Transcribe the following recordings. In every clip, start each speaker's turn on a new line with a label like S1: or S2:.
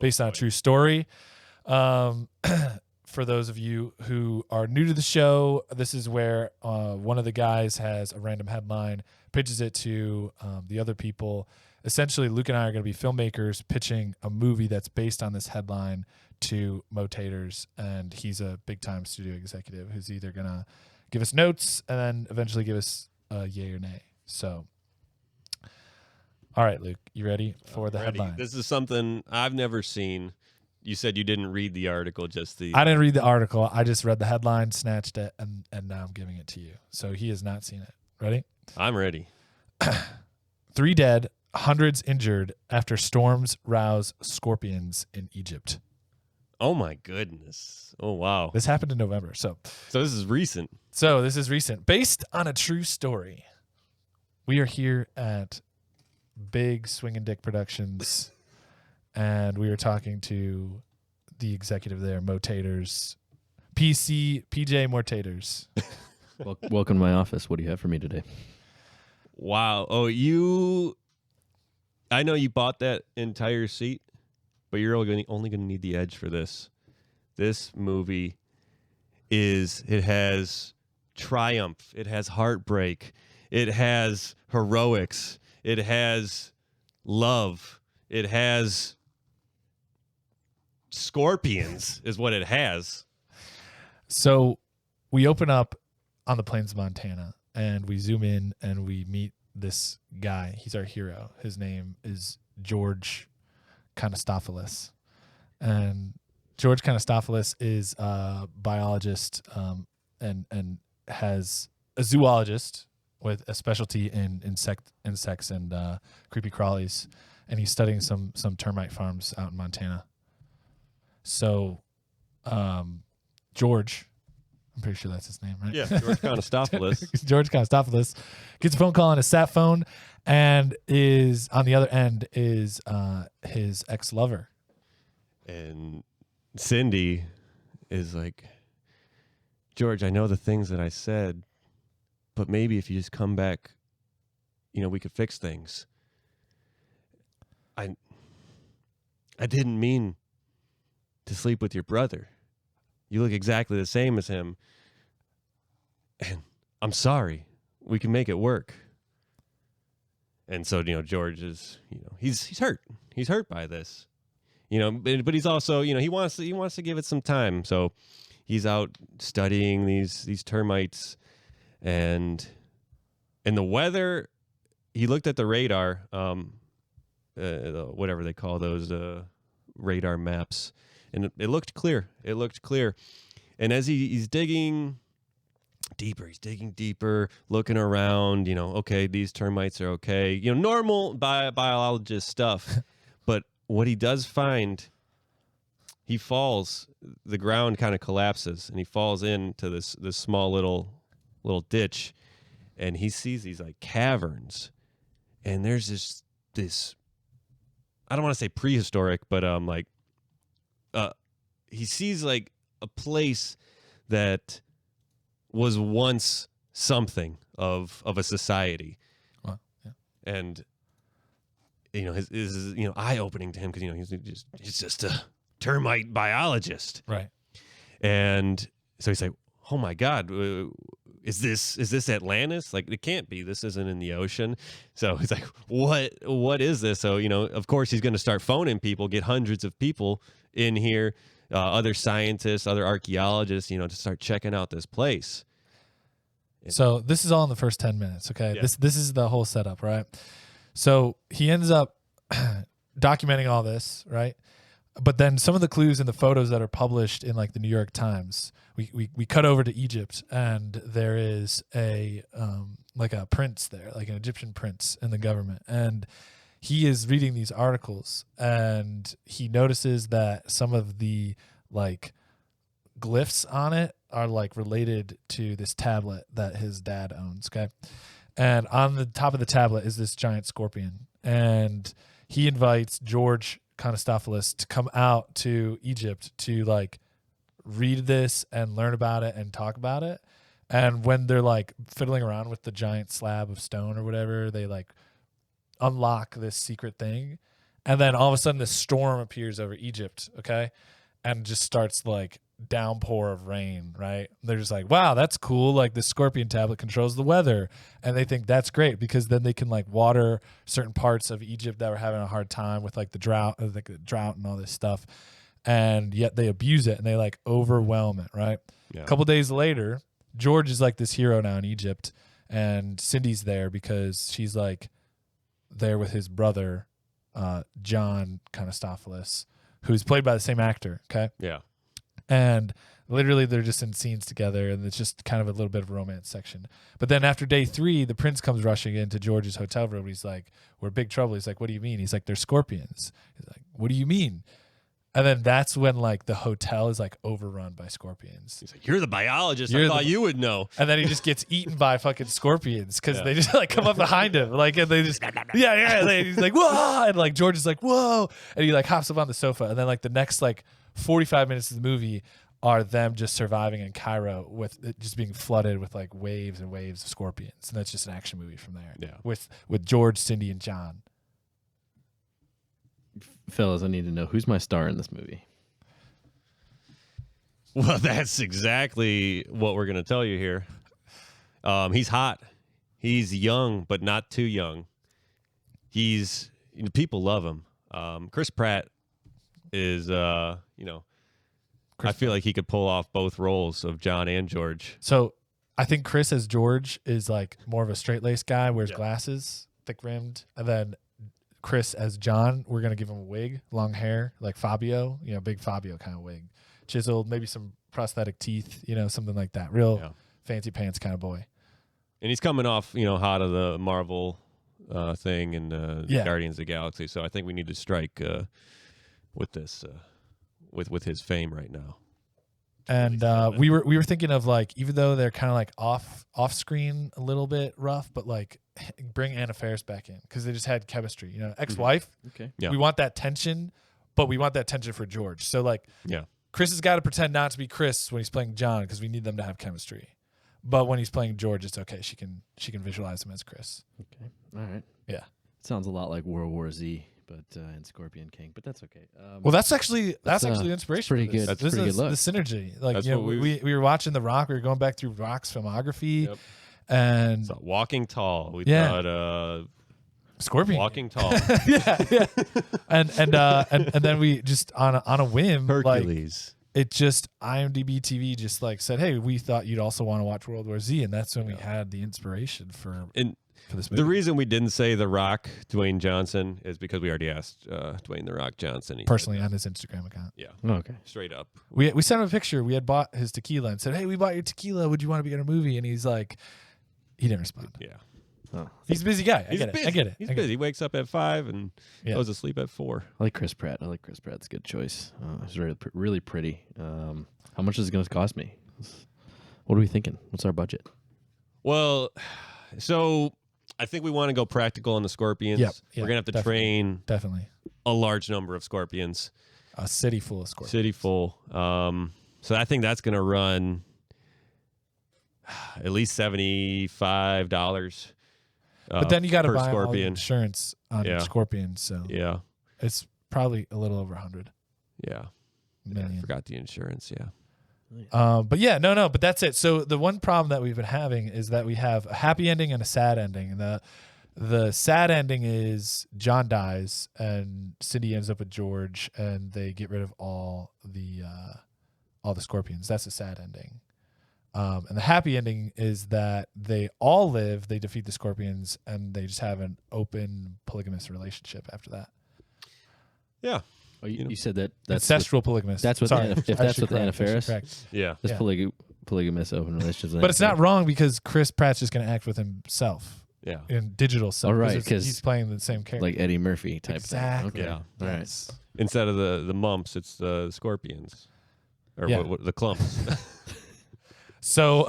S1: based on a true story. For those of you who are new to the show, this is where one of the guys has a random headline, pitches it to the other people. Essentially, Luke and I are going to be filmmakers pitching a movie that's based on this headline to Motators, and he's a big-time studio executive who's either going to give us notes and then eventually give us a yay or nay. So, all right, Luke, you ready for the headline?
S2: This is something I've never seen. You said you didn't read the article,
S1: I didn't read the article. I just read the headline, snatched it, and now I'm giving it to you. So he has not seen it. Ready?
S2: I'm ready.
S1: 3 dead, hundreds injured after storms rouse scorpions in Egypt.
S2: Oh, my goodness. Oh, wow.
S1: This happened in November. So
S2: this is recent.
S1: Based on a true story. We are here at Big Swingin' Dick Productions. And we were talking to the executive there, Motators, PJ Motators.
S3: Welcome to my office. What do you have for me today?
S2: Wow. Oh, I know you bought that entire seat, but you're only going to need the edge for this. This movie it has triumph. It has heartbreak. It has heroics. It has love. It has scorpions is what it has.
S1: So we open up on the plains of Montana and we zoom in and we meet this guy. He's our hero. His name is George Konstopoulos. And George Konstopoulos is a biologist and has a zoologist with a specialty in insects and creepy crawlies. And he's studying some termite farms out in Montana. So, George, I'm pretty sure that's his name, right?
S2: Yeah, George Konstopoulos.
S1: George Konstopoulos gets a phone call on his sat phone, and is on the other end is his ex-lover. And
S2: Cindy is like, George, I know the things that I said, but maybe if you just come back, we could fix things. I didn't mean to sleep with your brother. You look exactly the same as him. And I'm sorry. We can make it work. And so, George is, he's hurt. He's hurt by this. But he's also, he wants to give it some time. So he's out studying these termites and the weather. He looked at the radar, whatever they call those radar maps. And it looked clear. And as he's digging deeper, looking around, okay, these termites are okay. Normal biologist stuff. But what he does find, he falls, the ground kind of collapses, and he falls into this small little ditch, and he sees these like caverns. And there's this I don't want to say prehistoric, but he sees like a place that was once something of a society.
S1: Wow. Yeah.
S2: And his is eye opening to him because he's just a termite biologist.
S1: Right.
S2: And so he's like, oh my God, is this Atlantis? Like, it can't be. This isn't in the ocean. So he's like, what is this? So, of course he's going to start phoning people, get hundreds of people in here, other scientists, other archaeologists, to start checking out this place.
S1: So this is all in the first 10 minutes. Okay. Yeah. This is the whole setup, right? So he ends up documenting all this, right? But then some of the clues in the photos that are published in like the New York Times, we cut over to Egypt, and there is a like a prince there, like an Egyptian prince in the government, and he is reading these articles, and he notices that some of the like glyphs on it are like related to this tablet that his dad owns. Okay. And on the top of the tablet is this giant scorpion, and he invites George Konstopoulos to come out to Egypt to like read this and learn about it and talk about it. And when they're like fiddling around with the giant slab of stone or whatever, they like unlock this secret thing, And then all of a sudden this storm appears over Egypt, okay? And just starts like downpour of rain, right? They're just like, wow, that's cool. Like the scorpion tablet controls the weather. And they think that's great because then they can like water certain parts of Egypt that were having a hard time with like the drought and all this stuff. And yet they abuse it and they like overwhelm it, right?
S2: Yeah.
S1: A couple days later, George is like this hero now in Egypt, and Cindy's there because she's like there with his brother, John Konstantopoulos, who's played by the same actor, okay?
S2: Yeah.
S1: And literally they're just in scenes together, and it's just kind of a little bit of a romance section. But then after day 3, the prince comes rushing into George's hotel room. He's like, we're in big trouble. He's like, what do you mean? He's like, they're scorpions. He's like, what do you mean? And then that's when like the hotel is like overrun by scorpions.
S2: He's like, you're the biologist. I thought you would know.
S1: And then he just gets eaten by fucking scorpions because they just like come up behind him, like, and they just he's like, whoa, and like George is like, whoa, and he like hops up on the sofa, and then like the next like 45 minutes of the movie are them just surviving in Cairo with it just being flooded with like waves and waves of scorpions, and that's just an action movie from there.
S2: Yeah,
S1: with George, Cindy, and John.
S3: Fellas, I need to know who's my star in this movie.
S2: Well, that's exactly what we're going to tell you here. He's hot. He's young, but not too young. People love him. Chris Pratt is, I feel like he could pull off both roles of John and George.
S1: So I think Chris as George is like more of a straight-laced guy, wears glasses, thick-rimmed, and then Chris as John, we're going to give him a wig, long hair, like Fabio, big Fabio kind of wig. Chiseled, maybe some prosthetic teeth, something like that. Real fancy pants kind of boy.
S2: And he's coming off, hot of the Marvel thing and Guardians of the Galaxy. So I think we need to strike with this, with his fame right now.
S1: And we were thinking of like, even though they're kind of like off screen a little bit rough, but like bring Anna Faris back in because they just had chemistry. Ex-wife.
S3: Okay.
S2: Yeah.
S1: We want that tension, but we want that tension for George. So like, Chris has got to pretend not to be Chris when he's playing John because we need them to have chemistry. But when he's playing George, it's okay. She can visualize him as Chris.
S3: Okay. All right.
S1: Yeah.
S3: Sounds a lot like World War Z, but and Scorpion King, but that's okay.
S1: Well, that's actually the inspiration.
S3: Pretty good.
S1: That's
S3: pretty good look.
S1: The synergy. Like
S2: that's
S1: we were watching The Rock. We were going back through Rock's filmography,
S2: and Walking Tall. We thought
S1: Scorpion
S2: Walking Tall.
S1: yeah. And then we just on a whim,
S2: Hercules.
S1: It just IMDb TV just like said, hey, we thought you'd also want to watch World War Z, and that's when we had the inspiration for this movie.
S2: The reason we didn't say The Rock, Dwayne Johnson, is because we already asked Dwayne The Rock Johnson. He
S1: personally on his Instagram account.
S2: Yeah.
S3: Oh, okay.
S2: Straight up.
S1: We sent him a picture. We had bought his tequila and said, hey, we bought your tequila. Would you want to be in a movie? And he's like, he didn't respond.
S2: Yeah.
S3: Oh.
S1: He's a busy guy. I get it.
S2: He's busy. He wakes up at 5 and goes to sleep at 4.
S3: I like Chris Pratt. It's a good choice. It's really pretty. How much is it going to cost me? What are we thinking? What's our budget?
S2: Well, so I think we want to go practical on the scorpions.
S1: Yep,
S2: we're going to have to train a large number of scorpions.
S1: A city full of scorpions.
S2: City full. So I think that's going to run at least $75.
S1: But then you got to buy
S2: scorpion.
S1: all the insurance on scorpions. So it's probably a little over 100.
S2: Yeah.
S1: Million.
S2: I forgot the insurance. Yeah.
S1: But that's it. So the one problem that we've been having is that we have a happy ending and a sad ending. And the sad ending is John dies and Cindy ends up with George, and they get rid of all the scorpions. That's a sad ending. And the happy ending is that they all live, they defeat the scorpions, and they just have an open polygamous relationship after that.
S2: Yeah.
S3: Oh, you said that's
S1: ancestral polygamous.
S3: That's what that's what the Anna Faris.
S2: Yeah.
S3: That's polygamous open relationships.
S1: But it's not wrong because Chris Pratt's just going to act with himself.
S2: Yeah.
S1: In digital self.
S3: All right,
S1: because he's playing the same character.
S3: Like Eddie Murphy type
S1: exactly.
S3: thing. Okay.
S2: Yeah.
S3: All right.
S2: Instead of the mumps, it's the scorpions. Or the clumps.
S1: So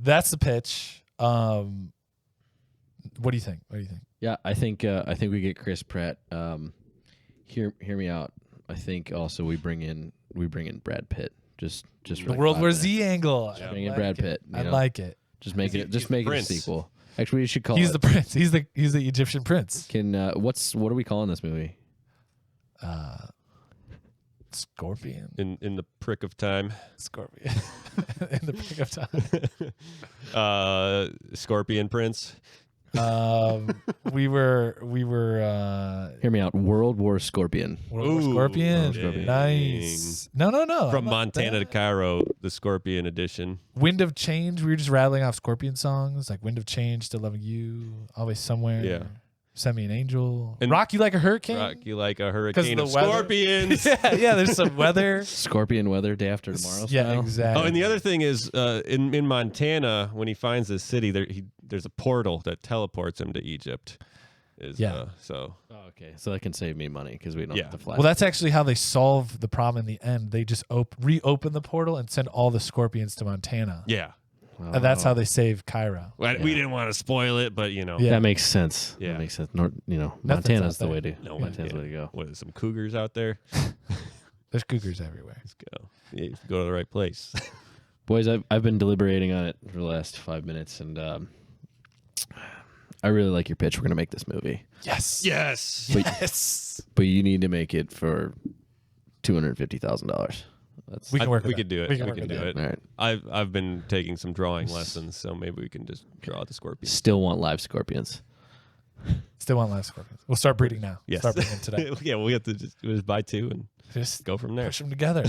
S1: that's the pitch. What do you think?
S3: Yeah, I think we get Chris Pratt. Hear me out. I think also we bring in Brad Pitt. Just
S1: the World War Z angle.
S3: Just bring in Brad Pitt.
S1: I like it.
S3: Just make it a sequel. Actually, we should call
S1: He's
S3: it.
S1: the prince. He's the Egyptian prince.
S3: Can what are we calling this movie?
S1: Scorpion.
S2: In the prick of time.
S1: Scorpion. In the pick of time.
S2: Scorpion Prince.
S1: We were
S3: Hear me out. World War Scorpion.
S1: World War
S2: Ooh,
S1: Scorpion.
S3: Scorpion.
S1: Nice. No.
S2: From
S1: I'm not
S2: Montana to
S1: that.
S2: Cairo, the Scorpion edition.
S1: Wind of Change. We were just rattling off Scorpion songs like Wind of Change, Still Loving You, Always Somewhere.
S2: Yeah.
S1: Send Me an Angel.
S2: And
S1: Rock You Like a Hurricane.
S2: Rock you like a hurricane
S1: the
S2: of
S1: weather.
S2: scorpions.
S1: yeah. There's some weather.
S3: Scorpion weather, day after tomorrow.
S1: Yeah,
S3: style?
S1: exactly.
S2: Oh, and the other thing is, in Montana, when he finds this city, there's a portal that teleports him to Egypt. So
S3: Oh, okay, so that can save me money because we don't have to fly.
S1: Well, that's actually how they solve the problem in the end. They just reopen the portal and send all the scorpions to Montana.
S2: yeah.
S1: And that's how they save Cairo.
S2: Well, we didn't want to spoil it, but
S1: Yeah.
S3: That makes sense.
S2: Yeah.
S3: That makes sense.
S1: Nothing's
S3: Montana's
S1: out
S3: the way
S1: there.
S3: to.
S2: No,
S3: Montana's the way to go.
S2: What is some cougars out there?
S1: There's cougars everywhere.
S2: Let's go. You go to the right place.
S3: Boys, I've been deliberating on it for the last 5 minutes, and I really like your pitch. We're gonna make this movie,
S1: Yes.
S2: Yes.
S1: Yes.
S3: but you need to make it for $250,000. That's
S1: We can work.
S2: We could do it.
S1: We
S2: We
S1: can
S2: can
S1: work
S2: do
S1: with
S2: it.
S3: all right.
S2: I've been taking some drawing lessons, so maybe we can just draw the scorpion.
S3: Still want live scorpions.
S1: Still want live scorpions. We'll start breeding now.
S2: Yes.
S1: Start breeding today.
S2: Yeah, we have to just buy two and
S1: Just
S2: go from there.
S1: push them together.